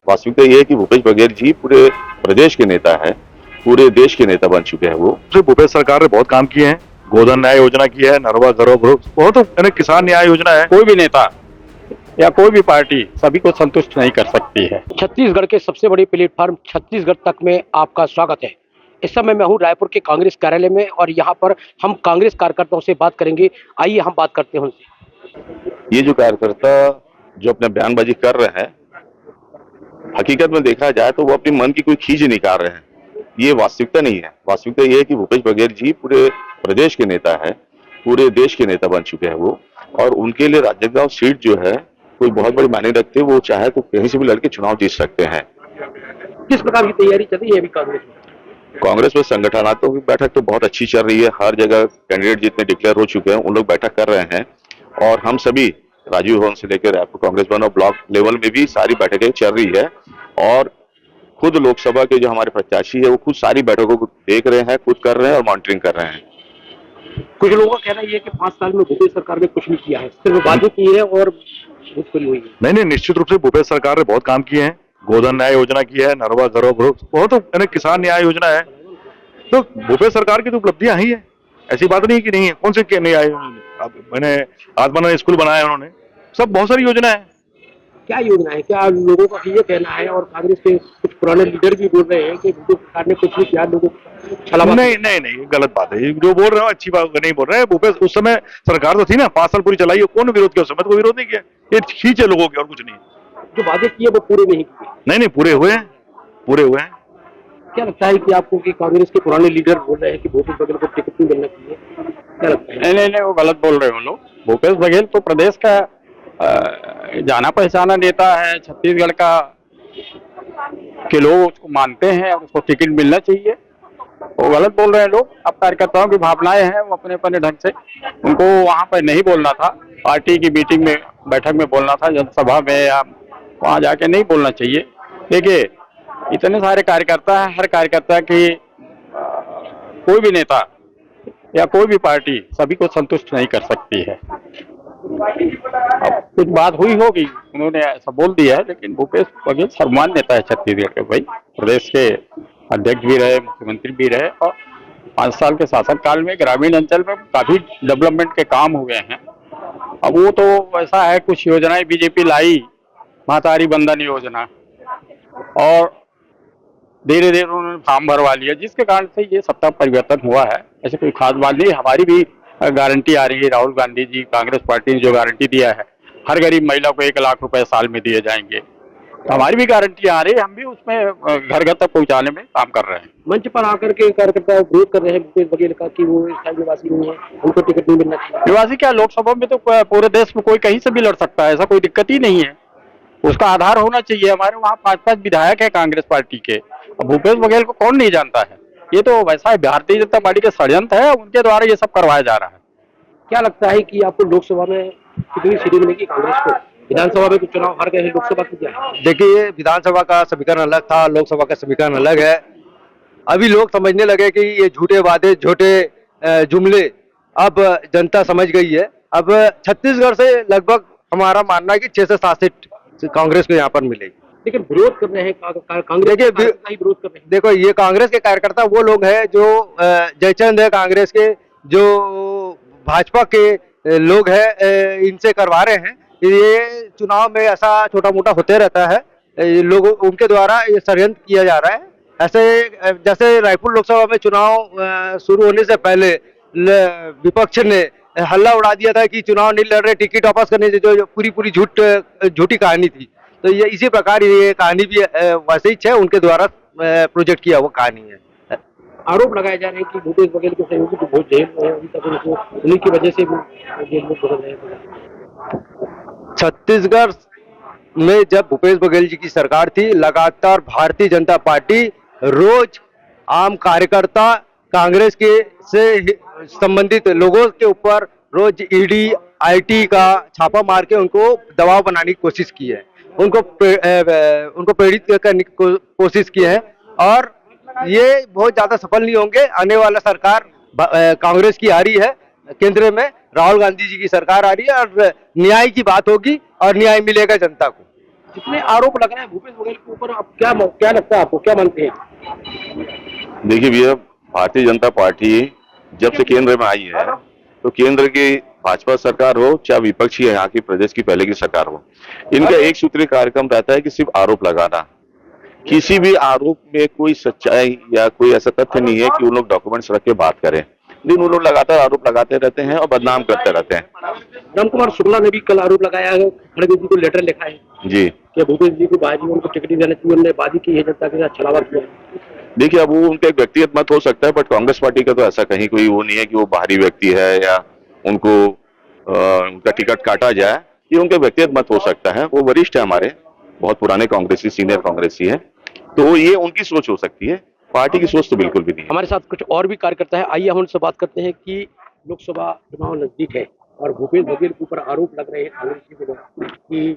वास्तविकता ये है कि भूपेश बघेल जी पूरे प्रदेश के नेता है, पूरे देश के नेता बन चुके हैं वो। सिर्फ भूपेश सरकार ने बहुत काम किए हैं। गोधन न्याय योजना की है, नरवा घरों बहुत यानी किसान न्याय योजना है। कोई भी नेता या कोई भी पार्टी सभी को संतुष्ट नहीं कर सकती है। छत्तीसगढ़ के सबसे बड़े प्लेटफॉर्म छत्तीसगढ़ तक में आपका स्वागत है। इस समय मैं हूं रायपुर के कांग्रेस कार्यालय में और यहां पर हम कांग्रेस कार्यकर्ताओं से बात करेंगे। आइए हम बात करते हैं उनसे। ये जो कार्यकर्ता जो अपना बयानबाजी कर रहे हैं, हकीकत में देखा जाए तो वो अपने मन की कोई खींच निकाल रहे हैं। ये वास्तविकता नहीं है। वास्तविकता ये है कि भूपेश बघेल जी पूरे प्रदेश के नेता है, पूरे देश के नेता बन चुके हैं वो। और उनके लिए राजनांदगांव सीट जो है कोई बहुत बड़ी मायने रखते, वो चाहे तो कहीं से भी लड़के चुनाव जीत सकते हैं। किस प्रकार की तैयारी चल रही है अभी कांग्रेस में? कांग्रेस में संगठनात्मक की बैठक तो बहुत अच्छी चल रही है। हर जगह कैंडिडेट जितने डिक्लेयर हो चुके हैं उन लोग बैठक कर रहे हैं और हम सभी राजीव भवन से लेकर रायपुर कांग्रेस भवन और ब्लॉक लेवल में भी सारी बैठकें चल रही है। और खुद लोकसभा के जो हमारे प्रत्याशी है वो खुद सारी बैठकों को देख रहे हैं, खुद कर रहे हैं और मॉनिटरिंग कर रहे हैं। कुछ लोगों का कहना यह है कि 5 साल में भूपेश सरकार ने कुछ नहीं किया है, सिर्फ वादे किए हैं और भूतपूरी हुई है। नहीं, निश्चित रूप से भूपेश सरकार ने बहुत काम किए हैं। गोधन न्याय योजना की है, नरवा घरों बहुत यानी किसान न्याय योजना है। तो भूपेश सरकार की तो उपलब्धियां ही है, ऐसी बात नहीं कि नहीं है। कौन से नहीं आए उन्होंने? अब मैंने आत्मनिर्भर स्कूल बनाया उन्होंने, सब बहुत सारी योजना है। क्या योजना है? क्या लोगों का ये कहना है और कांग्रेस के कुछ पुराने लीडर भी बोल रहे हैं कि भूपेश सरकार ने कुछ नहीं किया, लोगों को छलावा। नहीं, गलत बात है। ये जो बोल रहे हो अच्छी बात नहीं बोल रहे हैं। भूपेश उस समय सरकार तो थी ना, 5 साल पूरी चलाई है, कौन विरोध किया? उस समय तो कोई विरोध नहीं किया। ये खींच है लोगों की और कुछ नहीं। जो वादे किए वो पूरे नहीं किए। नहीं, पूरे हुए हैं, पूरे हुए हैं। क्या लगता है कि आपको कि कांग्रेस के पुराने लीडर बोल रहे हैं कि भूपेश बघेल को टिकट नहीं मिलना चाहिए? क्या लगता है? नहीं, वो गलत बोल रहे हो लोग। भूपेश बघेल तो प्रदेश का जाना पहचाना नेता है, छत्तीसगढ़ का के लोग उसको मानते हैं और उसको टिकट मिलना चाहिए। वो गलत बोल रहे हैं लोग। अब कार्यकर्ताओं की भावनाएं हैं, वो अपने अपने ढंग से, उनको वहाँ पर नहीं बोलना था, पार्टी की मीटिंग में बैठक में बोलना था, जनसभा में या वहाँ जाके नहीं बोलना चाहिए। देखिए इतने सारे कार्यकर्ता हैं, हर कार्यकर्ता की कोई भी नेता या कोई भी पार्टी सभी को संतुष्ट नहीं कर सकती है। अब कुछ बात हुई होगी, उन्होंने ऐसा बोल दिया है, लेकिन भूपेश बघेल सर्वमान्य नेता है छत्तीसगढ़ के। भाई प्रदेश के अध्यक्ष भी रहे, मुख्यमंत्री भी रहे और 5 साल के शासनकाल में ग्रामीण अंचल में काफी डेवलपमेंट के काम हुए हैं। अब वो तो ऐसा है, कुछ योजनाएं बीजेपी लाई, महतारी बंधन योजना, और धीरे धीरे उन्होंने फॉर्म भरवा लिया, जिसके कारण से ये सत्ता परिवर्तन हुआ है। ऐसे कोई खास बात नहीं। हमारी भी गारंटी आ रही है, राहुल गांधी जी, कांग्रेस पार्टी ने जो गारंटी दिया है, हर गरीब महिला को 1 लाख रुपए साल में दिए जाएंगे, तो हमारी भी गारंटी आ रही है। हम भी उसमें घर घर तक पहुंचाने में काम कर रहे हैं। मंच पर आकर के कार्यकर्ता विरोध कर रहे हैं भूपेश बघेल का कि वो स्थायी निवासी नहीं है, उनको टिकट नहीं मिलना चाहिए। निवासी क्या, लोकसभा में तो पूरे देश में कोई कहीं से भी लड़ सकता है, ऐसा कोई दिक्कत ही नहीं है। उसका आधार होना चाहिए। हमारे वहाँ 5-5 विधायक है कांग्रेस पार्टी के। भूपेश बघेल को कौन नहीं जानता है? ये तो वैसा है, भारतीय जनता पार्टी के षड्यंत्र है, उनके द्वारा ये सब करवाया जा रहा है। क्या लगता है कि आपको लोकसभा में कितनी सीटें मिलेगी कांग्रेस को? विधानसभा में तो चुनाव हार गए हैं, लोकसभा की क्या है? देखिए, विधानसभा का समीकरण अलग था, लोकसभा का समीकरण अलग है। अभी लोग समझने लगे कि ये झूठे वादे, झूठे जुमले अब जनता समझ गई है। अब छत्तीसगढ़ से लगभग हमारा मानना है कि 6 से 7 सीट कांग्रेस को यहाँ पर मिलेगी। लेकिन विरोध कर रहे हैं कांग्रेस के कार्यकर्ता ही विरोध कर रहे हैं। देखो, ये कांग्रेस के कार्यकर्ता वो लोग हैं जो जयचंद है कांग्रेस के, जो भाजपा के लोग हैं, इनसे करवा रहे हैं। ये चुनाव में ऐसा छोटा मोटा होते रहता है, लोगों उनके द्वारा ये षड्यंत्र किया जा रहा है। ऐसे जैसे रायपुर लोकसभा में चुनाव शुरू होने से पहले विपक्ष ने हल्ला उड़ा दिया था कि चुनाव नहीं लड़ रहे, टिकट वापस करने से, जो पूरी झूठी कहानी थी। तो ये इसी प्रकार ये कहानी भी वैसे ही है, उनके द्वारा प्रोजेक्ट किया वो कहानी है। आरोप लगाए जा रहे हैं कि भूपेश बघेल के सहयोगी तो बहुत जेल में है अभी तक, उनको उन्हीं की वजह से वो जेल में बदल रहे हैं। छत्तीसगढ़ में जब भूपेश बघेल जी की सरकार थी, लगातार भारतीय जनता पार्टी रोज आम कार्यकर्ता, कांग्रेस के से संबंधित लोगों के ऊपर रोज ईडी, आईटी का छापा मार के उनको दबाव बनाने की कोशिश की है, उनको प्रेरित करने की कोशिश की है। और ये बहुत ज्यादा सफल नहीं होंगे। आने वाला सरकार कांग्रेस की आ रही है, केंद्र में राहुल गांधी जी की सरकार आ रही है और न्याय की बात होगी और न्याय मिलेगा जनता को। कितने आरोप लग रहे हैं भूपेश बघेल के ऊपर, आप क्या लगता है, आपको क्या मानते हैं? देखिए भैया, भारतीय जनता पार्टी जब से केंद्र में आई है, तो केंद्र की भाजपा सरकार हो चाहे विपक्षी है, यहाँ की प्रदेश की पहले की सरकार हो, इनका एक सूत्रीय कार्यक्रम रहता है कि सिर्फ आरोप लगाना। किसी भी आरोप में कोई सच्चाई या कोई ऐसा तथ्य नहीं है कि उन लोग डॉक्यूमेंट्स रख के बात करें, लेकिन उन लोग लगातार आरोप लगाते रहते हैं और बदनाम करते रहते हैं। राम कुमार शुक्ला ने भी कल आरोप लगाया है, खड़गे जी को लेटर लिखा है जी कि भूपेश जी को बाजी उनको टिकट नहीं देना चाहिए, उन्होंने बाजी की है, जनता के साथ छलावा किया है। देखिए, अब वो उनका एक व्यक्तिगत मत हो सकता है, बट कांग्रेस पार्टी का तो ऐसा कहीं कोई वो नहीं है कि वो बाहरी व्यक्ति है या उनको उनका टिकट काटा जाए। ये उनका व्यक्तिगत मत हो सकता है। वो वरिष्ठ है, हमारे बहुत पुराने कांग्रेसी, सीनियर कांग्रेसी है, तो ये उनकी सोच हो सकती है, पार्टी की सोच तो बिल्कुल भी नहीं है। हमारे साथ कुछ और भी कार्यकर्ता है, आइए हम उनसे बात करते हैं कि लोकसभा चुनाव नजदीक है और भूपेश बघेल के ऊपर आरोप लग रहे हैं कांग्रेस के लोग कि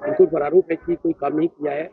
उनके ऊपर आरोप है कि कोई काम नहीं किया है।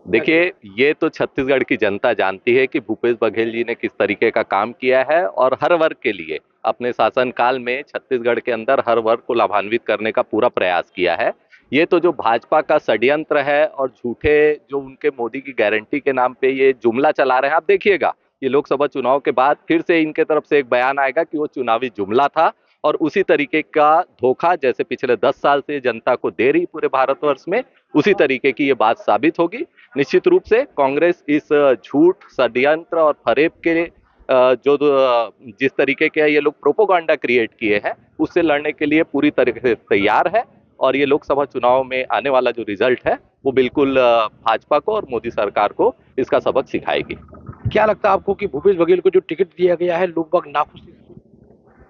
देखिए, ये तो छत्तीसगढ़ की जनता जानती है कि भूपेश बघेल जी ने किस तरीके का काम किया है और हर वर्ग के लिए अपने शासनकाल में छत्तीसगढ़ के अंदर हर वर्ग को लाभान्वित करने का पूरा प्रयास किया है। ये तो जो भाजपा का षड्यंत्र है और झूठे जो उनके मोदी की गारंटी के नाम पे ये जुमला चला रहे हैं, आप देखिएगा ये लोकसभा चुनाव के बाद फिर से इनके तरफ से एक बयान आएगा कि वो चुनावी जुमला था और उसी तरीके का धोखा जैसे पिछले 10 साल से जनता को दे रही पूरे भारतवर्ष में, उसी तरीके की ये बात साबित होगी। निश्चित रूप से कांग्रेस इस झूठ, षड्यंत्र और फरेब के जिस तरीके के ये लोग प्रोपोगंडा क्रिएट किए हैं, उससे लड़ने के लिए पूरी तरीके से तैयार है और ये लोकसभा चुनाव में आने वाला जो रिजल्ट है वो बिल्कुल भाजपा को और मोदी सरकार को इसका सबक सिखाएगी। क्या लगता है आपको कि भूपेश बघेल को जो टिकट दिया गया है, लोग बाग नाखुश हैं?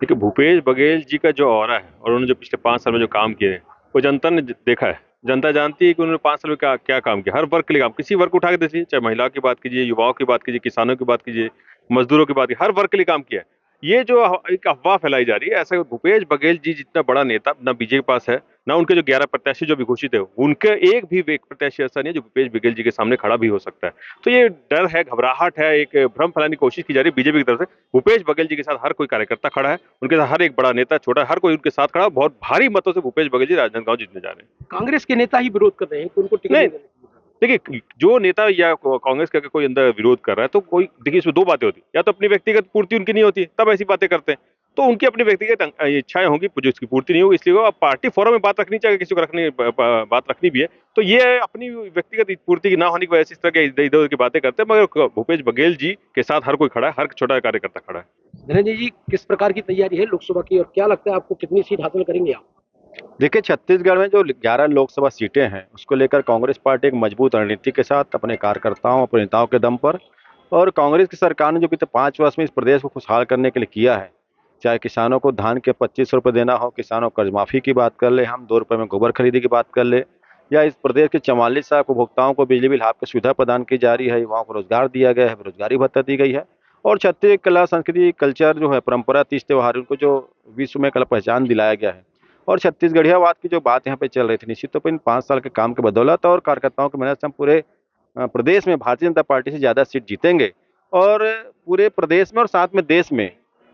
देखिए, भूपेश बघेल जी का जो ऑरा है और उन्होंने जो पिछले 5 साल में जो काम किए हैं, वो जनता ने देखा है। जनता जानती है कि उन्होंने 5 साल में क्या काम किया। हर वर्ग के लिए काम, किसी वर्ग को उठा के देखिए, चाहे महिलाओं की बात कीजिए, युवाओं की बात कीजिए, किसानों की बात कीजिए, मजदूरों की बात कीजिए, हर वर्ग के लिए काम किया है। ये जो एक अफवाह फैलाई जा रही है, ऐसा भूपेश बघेल जी जितना बड़ा नेता ना बीजेपी के पास है, ना उनके जो 11 प्रत्याशी जो भी घोषित है, उनके एक भी प्रत्याशी ऐसा नहीं है जो भूपेश बघेल जी के सामने खड़ा भी हो सकता है। तो ये डर है, घबराहट है, एक भ्रम फैलाने की कोशिश की जा रही है बीजेपी की तरफ से। भूपेश बघेल जी के साथ हर कोई कार्यकर्ता खड़ा है, उनके साथ हर एक बड़ा नेता, छोटा, हर कोई उनके साथ खड़ा है। बहुत भारी मतों से भूपेश बघेल जी राजनांदगांव जीतने जा रहे हैं। कांग्रेस के नेता ही विरोध कर रहे हैं कि उनको टिकट नहीं, नहीं देना। देखिए, जो नेता या कांग्रेस का कोई अंदर विरोध कर रहा है, तो कोई देखिए इसमें 2 बातें होती है, या तो अपनी व्यक्तिगत पूर्ति उनकी नहीं होती है, तब ऐसी बातें करते हैं। तो उनकी अपनी व्यक्तिगत इच्छाएं होंगी जो इसकी पूर्ति नहीं होगी, इसलिए वो पार्टी फोरम में बात रखनी चाहिए, किसी को बात रखनी भी है। तो ये अपनी व्यक्तिगत पूर्ति की ना होने की वजह से इस तरह के इधर उधर की बातें करते हैं, मगर भूपेश बघेल जी के साथ हर कोई खड़ा है, हर छोटा कार्यकर्ता खड़ा है। धनंजय जी, किस प्रकार की तैयारी है लोकसभा की और क्या लगता है आपको कितनी सीट हासिल करेंगे आप? देखिए, छत्तीसगढ़ में जो 11 लोकसभा सीटें हैं, उसको लेकर कांग्रेस पार्टी एक मजबूत रणनीति के साथ अपने कार्यकर्ताओं, अपने नेताओं के दम पर, और कांग्रेस की सरकार ने जो बीते 5 वर्ष में इस प्रदेश को खुशहाल करने के लिए किया है, चाहे किसानों को धान के 25 रुपये देना हो, किसानों को कर्ज माफी की बात कर ले, हम 2 रुपये में गोबर खरीदी की बात कर ले, या इस प्रदेश के 44 लाख उपभोक्ताओं को बिजली बिल हाफ की सुविधा प्रदान की जा रही है, युवाओं को रोजगार दिया गया है, बेरोजगारी भत्ता दी गई है, और छत्तीसगढ़ कला, संस्कृति, कल्चर जो है, परंपरा, तीज त्योहार, उनको जो विश्व में कला पहचान दिलाया गया है, और छत्तीसगढ़ियावाद की जो बात यहाँ पे चल रही थी, निश्चित तौर पर इन 5 साल के काम की बदौलत और कार्यकर्ताओं की मेहनत से हम पूरे प्रदेश में भारतीय जनता पार्टी से ज़्यादा सीट जीतेंगे, और पूरे प्रदेश में और साथ में देश में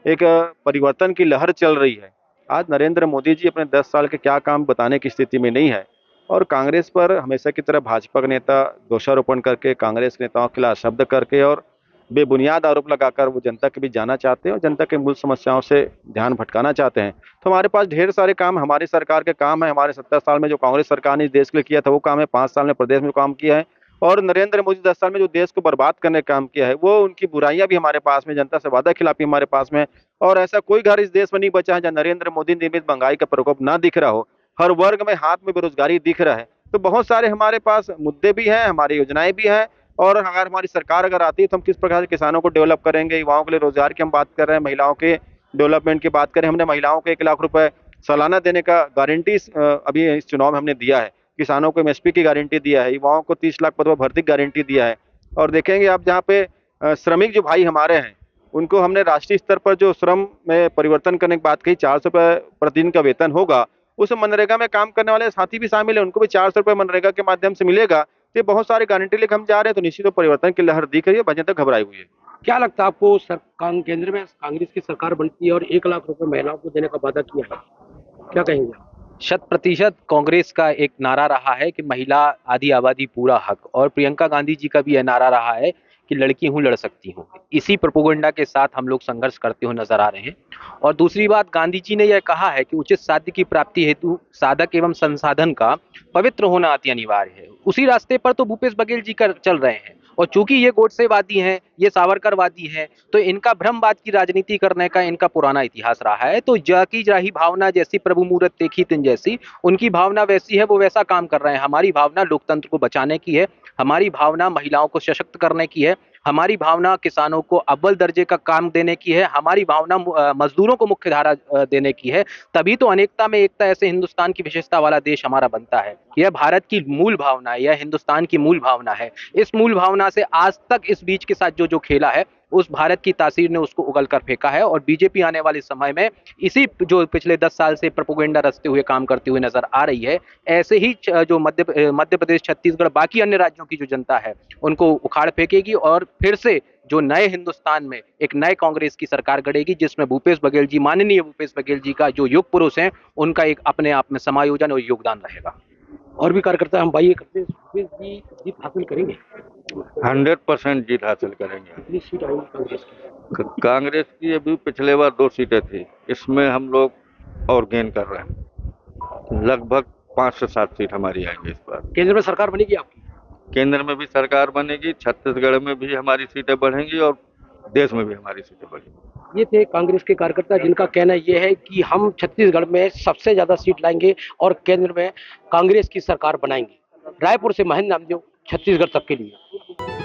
एक परिवर्तन की लहर चल रही है। आज नरेंद्र मोदी जी अपने 10 साल के क्या काम बताने की स्थिति में नहीं है, और कांग्रेस पर हमेशा की तरह भाजपा के नेता दोषारोपण करके, कांग्रेस के नेताओं के खिलाफ शब्द करके और बेबुनियाद आरोप लगाकर वो जनता के बीच जाना चाहते हैं और जनता के मूल समस्याओं से ध्यान भटकाना चाहते हैं। तो हमारे पास ढेर सारे काम, हमारी सरकार के काम है। हमारे 70 साल में जो कांग्रेस सरकार ने इस देश के लिए किया था वो काम है, 5 साल में प्रदेश में काम किया है, और नरेंद्र मोदी 10 साल में जो देश को बर्बाद करने का काम किया है, वो उनकी बुराइयां भी हमारे पास में, जनता से वादा खिलाफी हमारे पास में। और ऐसा कोई घर इस देश में नहीं बचा है जहाँ नरेंद्र मोदी निर्मित महंगाई का प्रकोप ना दिख रहा हो। हर वर्ग में हाथ में बेरोजगारी दिख रहा है। तो बहुत सारे हमारे पास मुद्दे भी हैं, हमारी योजनाएं भी हैं, और अगर हमारी सरकार अगर आती है तो हम किस प्रकार से किसानों को डेवलप करेंगे, युवाओं के लिए रोजगार की हम बात कर रहे हैं, महिलाओं के डेवलपमेंट की बात करें, हमने महिलाओं को 1 लाख रुपए सालाना देने का गारंटी अभी इस चुनाव में हमने दिया है, किसानों को एमएसपी की गारंटी दिया है, युवाओं को 30 लाख पद पर भर्ती की गारंटी दिया है। और देखेंगे आप जहाँ पे श्रमिक जो भाई हमारे हैं, उनको हमने राष्ट्रीय स्तर पर जो श्रम में परिवर्तन करने की बात कही, 400 रुपये प्रतिदिन का वेतन होगा, उस मनरेगा में काम करने वाले साथी भी शामिल है, उनको भी 400 रुपये मनरेगा के माध्यम से मिलेगा। तो ये बहुत सारे गारंटी लेकर हम जा रहे हैं, तो निश्चित परिवर्तन की लहर दिख रही है, भाजपा तक घबराई हुई है। क्या लगता है आपको, केंद्र में कांग्रेस की सरकार बनती है और 1 लाख रुपए महिलाओं को देने का वादा किया है, क्या कहेंगे आप? शत-प्रतिशत कांग्रेस का एक नारा रहा है कि महिला आधी आबादी पूरा हक, और प्रियंका गांधी जी का भी यह नारा रहा है कि लड़की हूँ लड़ सकती हूँ। इसी प्रोपेगेंडा के साथ हम लोग संघर्ष करते हुए नजर आ रहे हैं। और दूसरी बात, गांधी जी ने यह कहा है कि उचित साध्य की प्राप्ति हेतु साधक एवं संसाधन का पवित्र होना अति अनिवार्य है। उसी रास्ते पर तो भूपेश बघेल जी कर चल रहे हैं। और चूंकि ये गोडसेवादी हैं, ये सावरकरवादी हैं, तो इनका भ्रमवाद की राजनीति करने का इनका पुराना इतिहास रहा है। तो जाकी जाही भावना जैसी, प्रभु मूरत देखी तिन जैसी, उनकी भावना वैसी है, वो वैसा काम कर रहे हैं। हमारी भावना लोकतंत्र को बचाने की है, हमारी भावना महिलाओं को सशक्त करने की है, हमारी भावना किसानों को अव्वल दर्जे का काम देने की है, हमारी भावना मजदूरों को मुख्य धारा देने की है। तभी तो अनेकता में एकता ऐसे हिंदुस्तान की विशेषता वाला देश हमारा बनता है। यह भारत की मूल भावना है, यह हिंदुस्तान की मूल भावना है। इस मूल भावना से आज तक इस बीच के साथ जो जो खेला है, उस भारत की तासीर ने उसको उगल कर फेंका है। और बीजेपी आने वाले समय में इसी जो पिछले 10 साल से प्रोपेगेंडा रचते हुए काम करते हुए नजर आ रही है, ऐसे ही जो मध्य प्रदेश, छत्तीसगढ़, बाकी अन्य राज्यों की जो जनता है, उनको उखाड़ फेंकेगी। और फिर से जो नए हिंदुस्तान में एक नए कांग्रेस की सरकार गढ़ेगी, जिसमें भूपेश बघेल जी, माननीय भूपेश बघेल जी का जो युग पुरुष हैं, उनका एक अपने आप में समायोजन और योगदान रहेगा। और भी कार्यकर्ता हम भाई ये करते हैं, भूपेश जी जीत हासिल करेंगे। 100% जीत हासिल करेंगे। कितनी सीट आएगी कांग्रेस की? कांग्रेस की अभी पिछले बार 2 सीटें थी, इसमें हम लोग और गेन कर रहे हैं। लगभग 5 से 7 सीट हमारी आएंगी इस बार। केंद्र में सरकार बनेगी आपकी? केंद्र में भी सरकार बनेगी, छत्तीसगढ़ में भी हमारी सीटें बढ़ेंगी और देश में भी हमारी सीटें बढ़ेंगी। ये थे कांग्रेस के कार्यकर्ता, जिनका कहना यह है कि हम छत्तीसगढ़ में सबसे ज्यादा सीट लाएंगे और केंद्र में कांग्रेस की सरकार बनाएंगे। रायपुर से महेंद्र नामदेव, छत्तीसगढ़ तक के लिए।